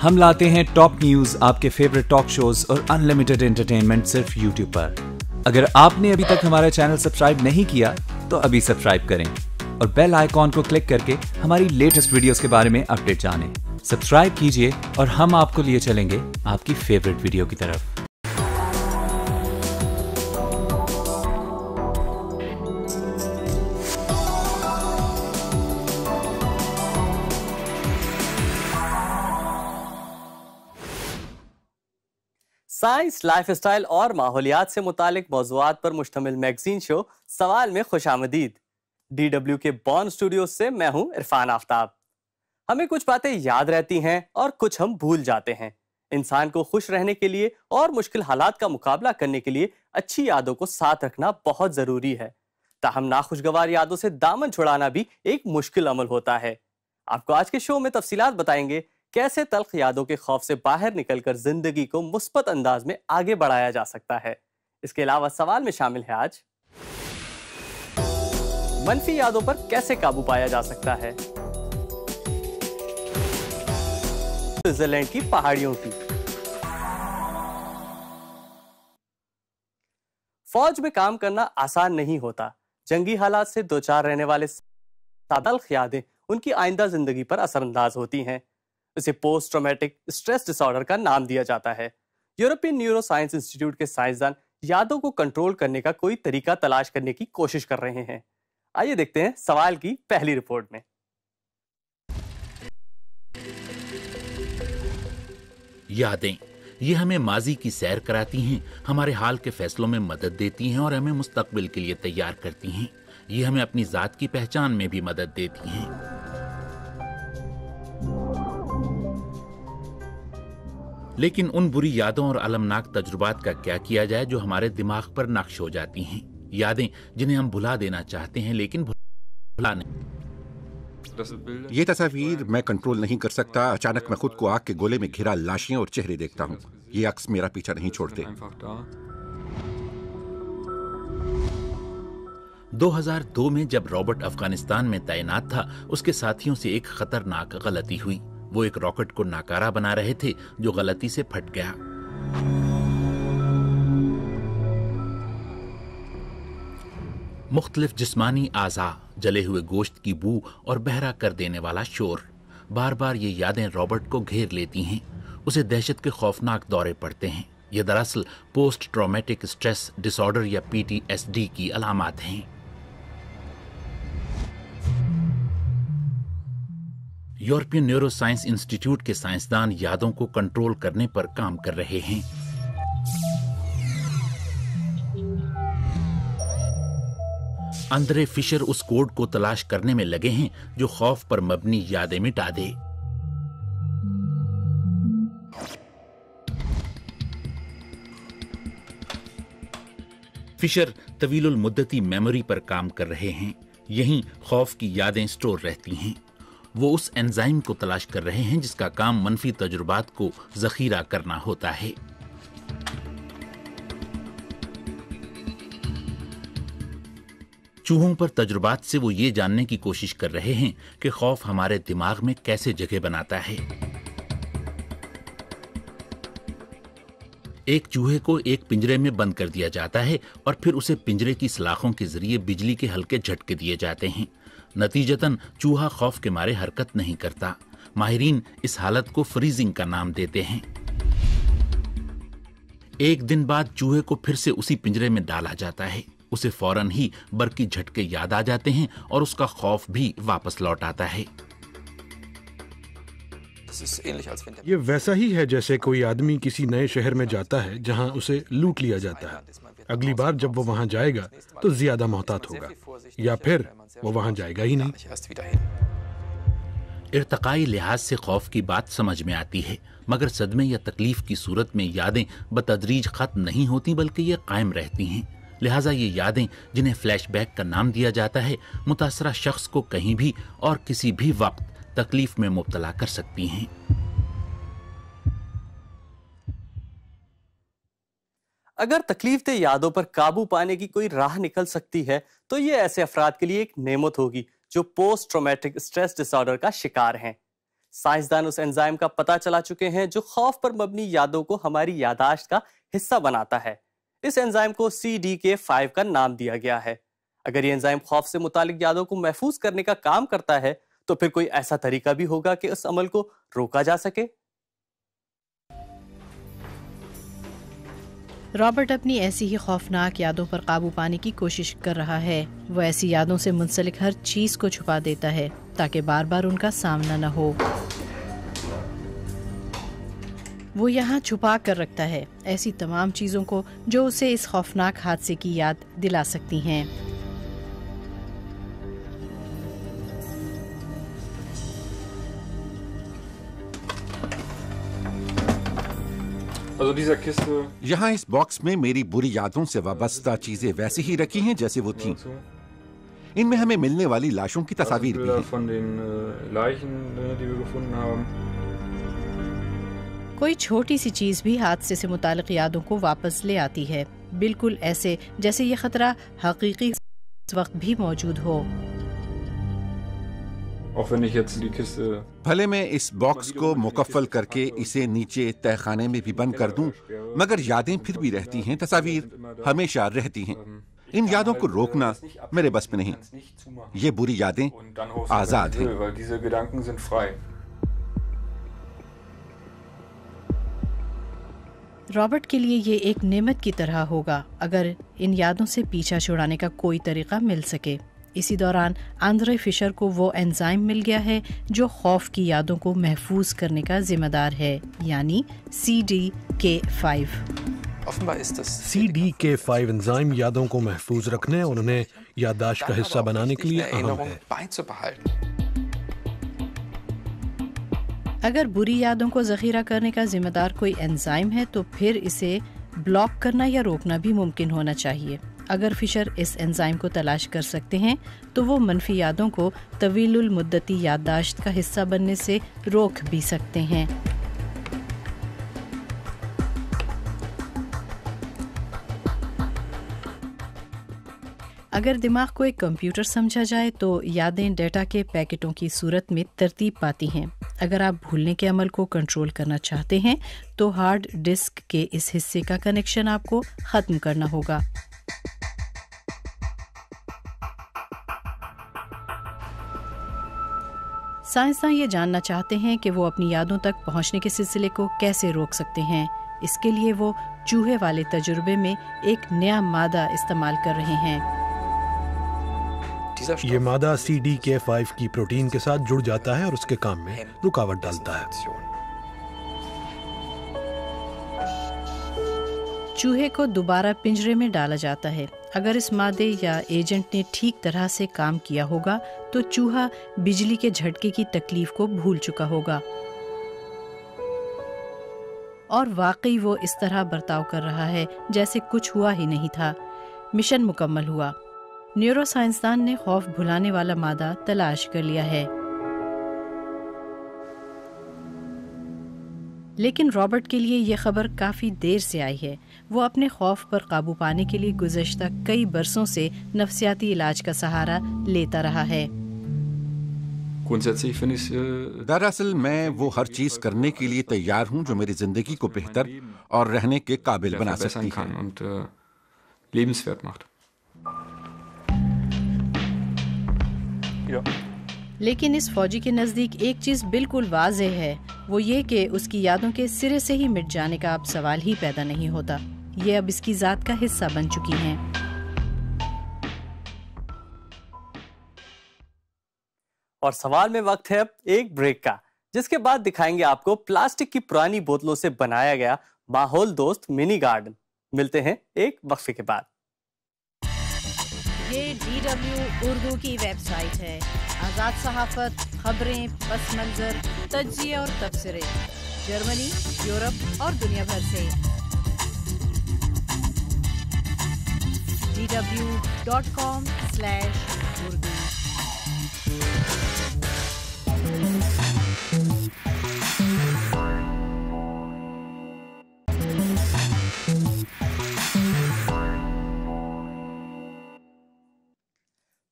हम लाते हैं top news, आपके फेवरेट टॉक शोज और अनलिमिटेड एंटरटेनमेंट सिर्फ यूट्यूब पर। अगर आपने अभी तक हमारा चैनल सब्सक्राइब नहीं किया तो अभी सब्सक्राइब करें और बेल आइकॉन को क्लिक करके हमारी लेटेस्ट वीडियोस के बारे में अपडेट जानें। सब्सक्राइब कीजिए और हम आपको लिए चलेंगे आपकी फेवरेट वीडियो की तरफ। साइंस, लाइफस्टाइल और माहौलियात से मुतालिक मौज़ूआत पर मुश्तमिल मैगजीन शो सवाल में खुशामदीद। DW के बॉर्न स्टूडियो से मैं हूं इरफान आफ्ताब। हमें कुछ बातें याद रहती हैं और कुछ हम भूल जाते हैं। इंसान को खुश रहने के लिए और मुश्किल हालात का मुकाबला करने के लिए अच्छी यादों को साथ रखना बहुत जरूरी है। ताहम नाखुशगवार यादों से दामन छुड़ाना भी एक मुश्किल अमल होता है। आपको आज के शो में तफसीलात बताएंगे कैसे तल्ख यादों के खौफ से बाहर निकलकर जिंदगी को मुस्बत अंदाज में आगे बढ़ाया जा सकता है। इसके अलावा सवाल में शामिल है आज मनफी यादों पर कैसे काबू पाया जा सकता है, स्विट्जरलैंड की पहाड़ियों की। फौज में काम करना आसान नहीं होता। जंगी हालात से दो चार रहने वाले तल्ख यादें उनकी आइंदा जिंदगी पर असरअंदाज होती हैं। इसे पोस्ट ट्रॉमेटिक स्ट्रेस डिसऑर्डर का नाम दिया जाता है। यूरोपियन न्यूरो साइंस इंस्टीट्यूट के साइंसदान यादों को कंट्रोल करने का कोई तरीका तलाश करने की कोशिश कर रहे हैं। आइए देखते हैं सवाल की पहली रिपोर्ट में। यादें ये हमें माजी की सैर कराती हैं, हमारे हाल के फैसलों में मदद देती हैं और हमें मुस्तकबिल के लिए तैयार करती हैं। ये हमें अपनी जात की पहचान में भी मदद देती हैं। लेकिन उन बुरी यादों और अलमनाक तजुर्बात का क्या किया जाए जो हमारे दिमाग पर नक्श हो जाती हैं। यादें जिन्हें हम भुला देना चाहते हैं लेकिन भुला नहीं। ये तस्वीर मैं कंट्रोल नहीं कर सकता। अचानक मैं खुद को आग के गोले में घिरा लाशें और चेहरे देखता हूँ। ये अक्स मेरा पीछा नहीं छोड़ते। 2002 में जब रॉबर्ट अफगानिस्तान में तैनात था, उसके साथियों से एक खतरनाक गलती हुई। वो एक रॉकेट को नाकारा बना रहे थे जो गलती से फट गया। मुख्तलिफ जिस्मानी आज़ा, जले हुए गोश्त की बू और बहरा कर देने वाला शोर, बार बार ये यादें रॉबर्ट को घेर लेती हैं। उसे दहशत के खौफनाक दौरे पड़ते हैं। ये दरअसल पोस्ट ट्रॉमेटिक स्ट्रेस डिसऑर्डर या PTSD की अलामात हैं। यूरोपियन न्यूरो साइंस इंस्टीट्यूट के साइंसदान यादों को कंट्रोल करने पर काम कर रहे हैं। अंद्रे फिशर उस कोड को तलाश करने में लगे हैं जो खौफ पर मबनी यादें मिटा दे। फिशर तवीलुल मुद्दती मेमोरी पर काम कर रहे हैं। यहीं खौफ की यादें स्टोर रहती हैं। वो उस एंजाइम को तलाश कर रहे हैं जिसका काम मनफी तजुर्बात को जखीरा करना होता है। चूहों पर तजुर्बात से वो ये जानने की कोशिश कर रहे हैं कि खौफ हमारे दिमाग में कैसे जगह बनाता है। एक चूहे को एक पिंजरे में बंद कर दिया जाता है और फिर उसे पिंजरे की सलाखों के जरिए बिजली के हल्के झटके दिए जाते हैं। नतीजतन चूहा खौफ के मारे हरकत नहीं करता। माहिरीन इस हालत को फ्रीजिंग का नाम देते हैं। एक दिन बाद चूहे को फिर से उसी पिंजरे में डाला जाता है। उसे फौरन ही बरकी झटके याद आ जाते हैं और उसका खौफ भी वापस लौट आता है। ये वैसा ही है जैसे कोई आदमी किसी नए शहर में जाता है जहां उसे लूट लिया जाता है। अगली बार जब वो वहां जाएगा तो ज्यादा मोहतात होगा या फिर वो वहां जाएगा ही नहीं। इर्तकाई लिहाज से खौफ की बात समझ में आती है, मगर सदमे या तकलीफ की सूरत में यादें बतदरीज खत्म नहीं होती बल्कि ये कायम रहती हैं। लिहाजा ये यादें जिन्हें फ्लैशबैक का नाम दिया जाता है, मुतासरा शख्स को कहीं भी और किसी भी वक्त तकलीफ में मुब्तला कर सकती हैं। अगर तकलीफ दे यादों पर काबू पाने की कोई राह निकल सकती है तो ये ऐसे अफराद के लिए एक नेमत होगी जो पोस्ट ट्रॉमेटिक स्ट्रेस डिसऑर्डर का शिकार हैं। साइंसदान उस एंजाइम का पता चला चुके हैं जो खौफ पर मबनी यादों को हमारी यादाश्त का हिस्सा बनाता है। इस एंजाइम को CDK5 का नाम दिया गया है। अगर ये एंजाइम खौफ से मुतालिक यादों को महफूज करने का काम करता है तो फिर कोई ऐसा तरीका भी होगा कि उस अमल को रोका जा सके। रॉबर्ट अपनी ऐसी ही खौफनाक यादों पर काबू पाने की कोशिश कर रहा है। वो ऐसी यादों से मुंसलिक हर चीज को छुपा देता है ताकि बार बार उनका सामना न हो। वो यहाँ छुपा कर रखता है ऐसी तमाम चीजों को जो उसे इस खौफनाक हादसे की याद दिला सकती हैं। यहाँ इस बॉक्स में मेरी बुरी यादों से वाबस्ता चीजें वैसी ही रखी हैं जैसे वो थीं। इनमें हमें मिलने वाली लाशों की तस्वीर भी हैं। कोई छोटी सी चीज भी हादसे से मुतालिक यादों को वापस ले आती है, बिल्कुल ऐसे जैसे ये खतरा हकीकी वक्त भी मौजूद हो। भले मैं इस बॉक्स को मुकफ्फल करके इसे नीचे तहखाने में भी बंद कर दूं, मगर यादें फिर भी रहती हैं, तस्वीर हमेशा रहती हैं। इन यादों को रोकना मेरे बस में नहीं। ये बुरी यादें आजाद हैं। रॉबर्ट के लिए ये एक नेमत की तरह होगा अगर इन यादों से पीछा छुड़ाने का कोई तरीका मिल सके। इसी दौरान आंद्रे फिशर को वो एंजाइम मिल गया है जो खौफ की यादों को महफूज करने का जिम्मेदार है, यानी CDK5। CDK5 एंजाइम यादों को महफूज रखने और उन्हें याददाश्त का हिस्सा बनाने के लिए अहम है। अगर बुरी यादों को जखीरा करने का जिम्मेदार कोई एंजाइम है तो फिर इसे ब्लॉक करना या रोकना भी मुमकिन होना चाहिए। अगर फिशर इस एंजाइम को तलाश कर सकते हैं तो वो मनफी यादों को तवीलुल मुद्दती याददाश्त का हिस्सा बनने से रोक भी सकते हैं। अगर दिमाग को एक कंप्यूटर समझा जाए तो यादें डेटा के पैकेटों की सूरत में तरतीब पाती हैं। अगर आप भूलने के अमल को कंट्रोल करना चाहते हैं तो हार्ड डिस्क के इस हिस्से का कनेक्शन आपको खत्म करना होगा। साइंसदान ये जानना चाहते हैं कि वो अपनी यादों तक पहुंचने के सिलसिले को कैसे रोक सकते हैं। इसके लिए वो चूहे वाले तजुर्बे में एक नया मादा इस्तेमाल कर रहे हैं। ये मादा CDK5 की प्रोटीन के साथ जुड़ जाता है और उसके काम में रुकावट डालता है। चूहे को दोबारा पिंजरे में डाला जाता है। अगर इस मादे या एजेंट ने ठीक तरह से काम किया होगा तो चूहा बिजली के झटके की तकलीफ को भूल चुका होगा और वाकई वो इस तरह बर्ताव कर रहा है जैसे कुछ हुआ ही नहीं था। मिशन मुकम्मल हुआ। न्यूरो साइंसदान ने खौफ भुलाने वाला मादा तलाश कर लिया है। लेकिन रॉबर्ट के लिए ये खबर काफी देर से आई है। वो अपने खौफ पर काबू पाने के लिए गुज़श्ता कई बरसों से नफ्सियाती इलाज का सहारा लेता रहा है। दरअसल मैं वो हर चीज करने के लिए तैयार हूँ जो मेरी जिंदगी को बेहतर और रहने के काबिल बना सकती है। लेकिन इस फौजी के नजदीक एक चीज बिल्कुल वाज़ेह है, वो ये कि उसकी यादों के सिरे से ही मिट जाने का अब सवाल ही पैदा नहीं होता। ये अब इसकी जात का हिस्सा बन चुकी हैं। और सवाल में वक्त है अब एक ब्रेक का, जिसके बाद दिखाएंगे आपको प्लास्टिक की पुरानी बोतलों से बनाया गया माहौल दोस्त मिनी गार्डन। मिलते हैं एक वक्फे के बाद। ये DW उर्दू की वेबसाइट है। आज़ाद सहाफत, खबरें, पस मंजर, तज्जिए और तबसरे जर्मनी, यूरोप और दुनिया भर से। dw.com/urdu।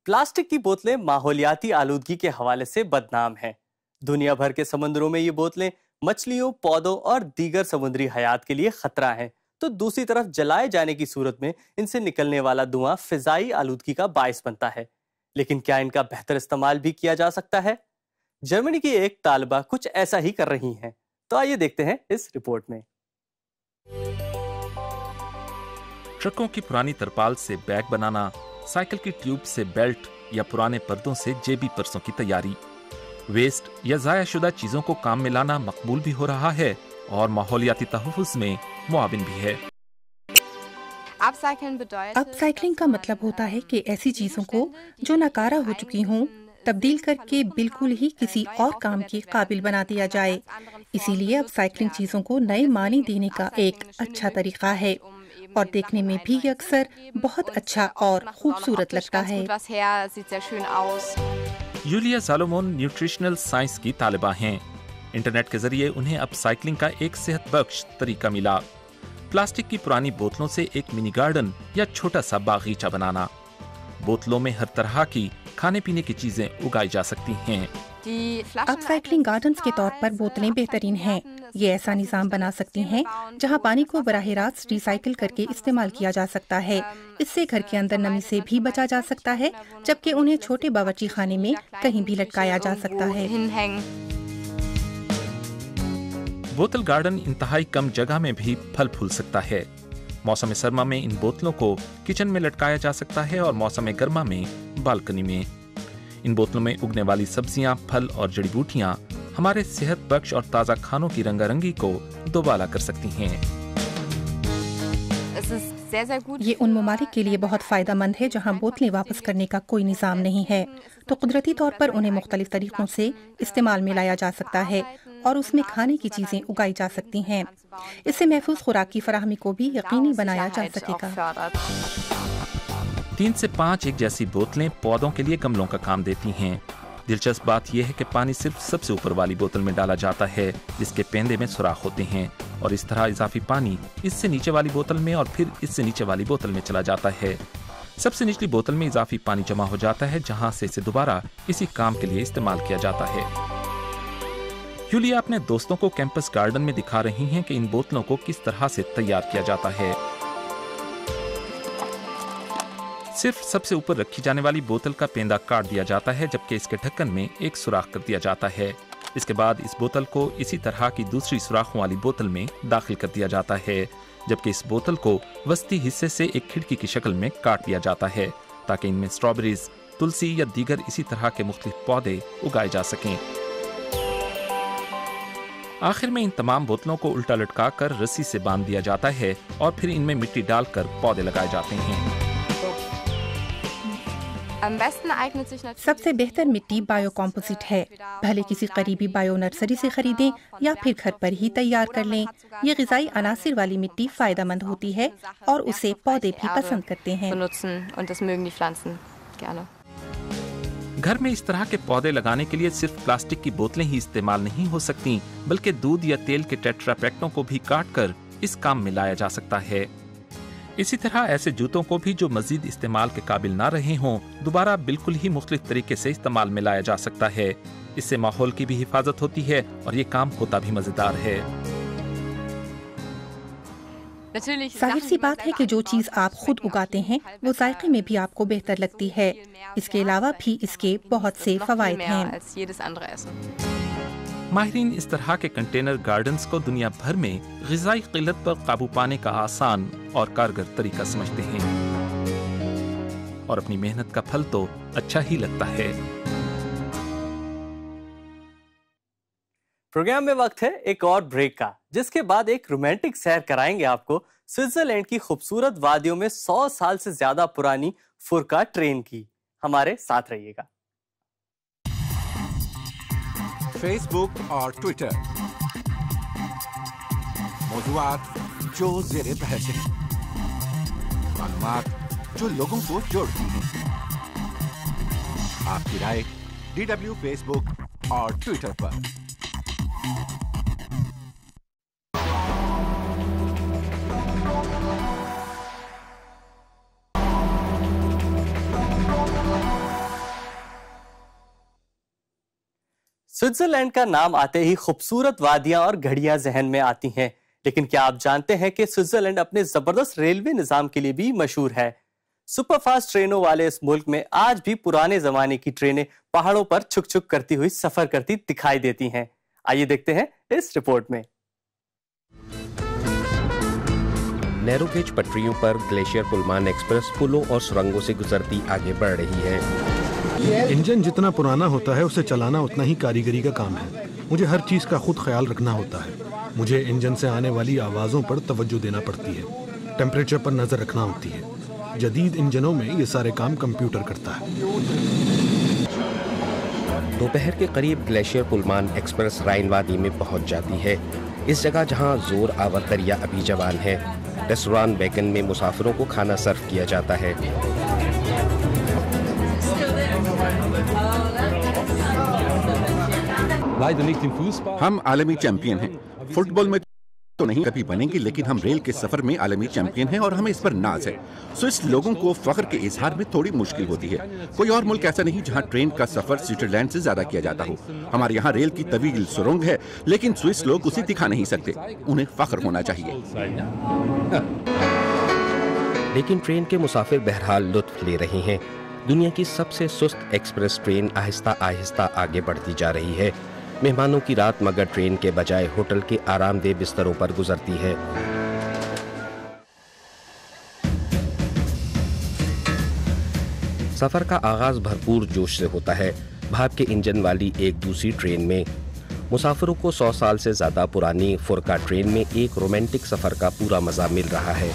प्लास्टिक की बोतलें माहौलियाती आलूदगी के हवाले से बदनाम हैं। दुनिया भर के समुद्रों में ये बोतलें मछलियों, पौधों और दीगर समुद्री हयात के लिए खतरा हैं। तो दूसरी तरफ जलाए जाने की सूरत में इनसे निकलने वाला धुआं फिजाई आलूदगी का बायस बनता है। लेकिन क्या इनका बेहतर इस्तेमाल भी किया जा सकता है? जर्मनी की एक तालिबा कुछ ऐसा ही कर रही हैं। तो आइए देखते हैं इस रिपोर्ट में। ट्रकों की पुरानी तरपाल से बैग बनाना, साइकिल की ट्यूब से बेल्ट या पुराने पर्दों से जेबी पर्सों की तैयारी। वेस्ट या ज़ाया-शुदा चीजों को काम में लाना मकबूल भी हो रहा है और माहौलियाती तहफ़्फ़ुज़ में मुआविन भी है। अपसाइक्लिंग का मतलब होता है कि ऐसी चीजों को जो नकारा हो चुकी हों तब्दील करके बिल्कुल ही किसी और काम के काबिल बना दिया जाए। इसीलिए अपसाइक्लिंग चीजों को नए मानी देने का एक अच्छा तरीका है और देखने में भी अक्सर बहुत अच्छा और खूबसूरत लगता है। यूलिया सालोमोन न्यूट्रिशनल साइंस की तालिबा हैं। इंटरनेट के जरिए उन्हें अपसाइक्लिंग का एक सेहत बख्श तरीका मिला। प्लास्टिक की पुरानी बोतलों से एक मिनी गार्डन या छोटा सा बागीचा बनाना। बोतलों में हर तरह की खाने पीने की चीजें उगाई जा सकती हैं। अपसाइक्लिंग गार्डन्स के तौर पर बोतलें बेहतरीन हैं। ये ऐसा निजाम बना सकती हैं जहां पानी को बराह रास्त रिसाइकिल करके इस्तेमाल किया जा सकता है। इससे घर के अंदर नमी से भी बचा जा सकता है, जबकि उन्हें छोटे बावर्ची खाने में कहीं भी लटकाया जा सकता है। बोतल गार्डन इंतहाई कम जगह में भी फल फूल सकता है। मौसम सरमा में इन बोतलों को किचन में लटकाया जा सकता है और मौसम गर्मा में बालकनी में। इन बोतलों में उगने वाली सब्जियां, फल और जड़ी बूटियां हमारे सेहत बख्श और ताज़ा खानों की रंगारंगी को दोबाला कर सकती हैं। ये उन ममालिक के लिए बहुत फायदेमंद है जहाँ बोतलें वापस करने का कोई निज़ाम नहीं है, तो कुदरती तौर पर उन्हें मुख्तलिफ तरीकों से इस्तेमाल में लाया जा सकता है और उसमें खाने की चीजें उगाई जा सकती हैं। इससे महफूज खुराक की फराहमी को भी यकीनी बनाया जा सकेगा। 3 से 5 एक जैसी बोतलें पौधों के लिए गमलों का काम देती हैं। दिलचस्प बात यह है कि पानी सिर्फ सबसे ऊपर वाली बोतल में डाला जाता है, जिसके पेंदे में सुराख होते हैं, और इस तरह इजाफी पानी इससे नीचे वाली बोतल में और फिर इससे नीचे वाली बोतल में चला जाता है। सबसे निचली बोतल में इजाफी पानी जमा हो जाता है, जहां से इसे दोबारा इसी काम के लिए इस्तेमाल किया जाता है। यूलिया अपने दोस्तों को कैंपस गार्डन में दिखा रही हैं कि इन बोतलों को किस तरह से तैयार किया जाता है। सिर्फ सबसे ऊपर रखी जाने वाली बोतल का पेंदा काट दिया जाता है, जबकि इसके ढक्कन में एक सुराख कर दिया जाता है। इसके बाद इस बोतल को इसी तरह की दूसरी सुराखों वाली बोतल में दाखिल कर दिया जाता है, जबकि इस बोतल को वस्ती हिस्से से एक खिड़की की शक्ल में काट दिया जाता है, ताकि इनमें स्ट्रॉबेरीज, तुलसी या दीगर इसी तरह के मुख्तलिफ पौधे उगाए जा सकें। आखिर में इन तमाम बोतलों को उल्टा लटका कर रस्सी से बांध दिया जाता है और फिर इनमें मिट्टी डालकर पौधे लगाए जाते हैं। सबसे बेहतर मिट्टी बायो कॉम्पोजिट है। भले किसी करीबी बायो नर्सरी से खरीदें या फिर घर पर ही तैयार कर लें। ये ग़िज़ाई अनासिर वाली मिट्टी फायदेमंद होती है और उसे पौधे भी पसंद करते हैं। घर में इस तरह के पौधे लगाने के लिए सिर्फ प्लास्टिक की बोतलें ही इस्तेमाल नहीं हो सकती, बल्कि दूध या तेल के टेट्रा पैकेटों को भी काटकर इस काम में लाया जा सकता है। इसी तरह ऐसे जूतों को भी जो मजीद इस्तेमाल के काबिल ना रहे हों, दोबारा बिल्कुल ही मुख्तलिफ तरीके से इस्तेमाल में लाया जा सकता है। इससे माहौल की भी हिफाजत होती है और ये काम होता भी मजेदार है। जाहिर सी बात है कि जो चीज़ आप खुद उगाते हैं वो जायके में भी आपको बेहतर लगती है। इसके अलावा भी इसके बहुत से फवायद हैं। माहिरीन इस तरह के कंटेनर गार्डन्स को दुनिया भर में ग़िज़ाई क़िल्लत पर काबू पाने का आसान और कारगर तरीका समझते हैं और अपनी मेहनत का फल तो अच्छा ही लगता है। प्रोग्राम में वक्त है एक और ब्रेक का, जिसके बाद एक रोमांटिक सैर कराएंगे आपको स्विट्जरलैंड की खूबसूरत वादियों में 100 साल से ज्यादा पुरानी फुरका ट्रेन की। हमारे साथ रहिएगा। फेसबुक और ट्विटर, मौज़ूआत जो ज़ेरे बहस हैं, मालूमात जो लोगों को जोड़ती हैं। आपकी राय DW फेसबुक और ट्विटर पर। स्विट्जरलैंड का नाम आते ही खूबसूरत वादियां और घड़ियां जहन में आती हैं, लेकिन क्या आप जानते हैं कि स्विट्जरलैंड अपने जबरदस्त रेलवे निजाम के लिए भी मशहूर है। सुपरफास्ट ट्रेनों वाले इस मुल्क में आज भी पुराने जमाने की ट्रेनें पहाड़ों पर छुक छुक करती हुई सफर करती दिखाई देती हैं। आइए देखते हैं इस रिपोर्ट में। नैरो गेज पटरियों पर ग्लेशियर पुलमान एक्सप्रेस पुलों और सुरंगों से गुजरती आगे बढ़ रही है। इंजन जितना पुराना होता है उसे चलाना उतना ही कारीगरी का काम है। मुझे हर चीज का खुद ख्याल रखना होता है। मुझे इंजन से आने वाली आवाजों पर तवज्जो देना पड़ती है, टेम्परेचर पर नजर रखना होती है। जदीद इंजनों में ये सारे काम कंप्यूटर करता है। दोपहर के करीब ग्लेशियर पुलमान एक्सप्रेस राइन वादी में पहुंच जाती है। इस जगह जहां जोर आवर दरिया अभी जवान है, रेस्टोरेंट बैगन में मुसाफिरों को खाना सर्व किया जाता है। हम आलमी चैंपियन हैं। फुटबॉल में तो नहीं कभी बनेंगे, लेकिन हम रेल के सफर में आलमी चैंपियन हैं और हमें इस पर नाज है। स्विस लोगों को फख्र के इजहार में थोड़ी मुश्किल होती है। कोई और मुल्क ऐसा नहीं जहां ट्रेन का सफर स्विट्जरलैंड से ज्यादा किया जाता हो। हमारे यहाँ रेल की तवील सुरंग है, लेकिन स्विस लोग उसे दिखा नहीं सकते। उन्हें फख्र होना चाहिए। लेकिन ट्रेन के मुसाफिर बहरहाल लुत्फ ले रहे हैं। दुनिया की सबसे सुस्त एक्सप्रेस ट्रेन आहिस्ता आहिस्ता आगे बढ़ती जा रही है। मेहमानों की रात मगर ट्रेन के बजाय होटल के आरामदेह बिस्तरों पर गुजरती है। सफर का आगाज भरपूर जोश से होता है। भाप के इंजन वाली एक दूसरी ट्रेन में मुसाफिरों को 100 साल से ज्यादा पुरानी फुरका ट्रेन में एक रोमांटिक सफर का पूरा मजा मिल रहा है।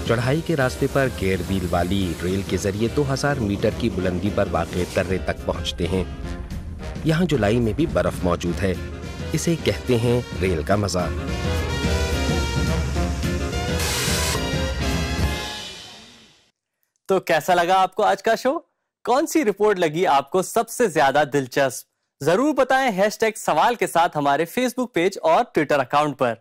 चढ़ाई के रास्ते पर गेयर व्हील वाली रेल के जरिए 2000 मीटर की बुलंदी पर वाक़े तर्रे तक पहुंचते हैं। यहाँ जुलाई में भी बर्फ मौजूद है। इसे कहते हैं रेल का मजा। तो कैसा लगा आपको आज का शो? कौन सी रिपोर्ट लगी आपको सबसे ज्यादा दिलचस्प? जरूर बताएं #सवाल के साथ हमारे फेसबुक पेज और ट्विटर अकाउंट पर।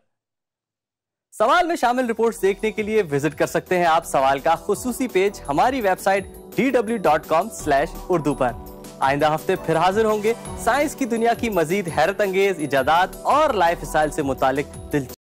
सवाल में शामिल रिपोर्ट्स देखने के लिए विजिट कर सकते हैं आप सवाल का खुसूसी पेज हमारी वेबसाइट dw.com/urdu पर। आइंदा हफ्ते फिर हाजिर होंगे साइंस की दुनिया की मजीद हैरत अंगेज इजादात और लाइफ स्टाइल से मुतालिक दिलचस्प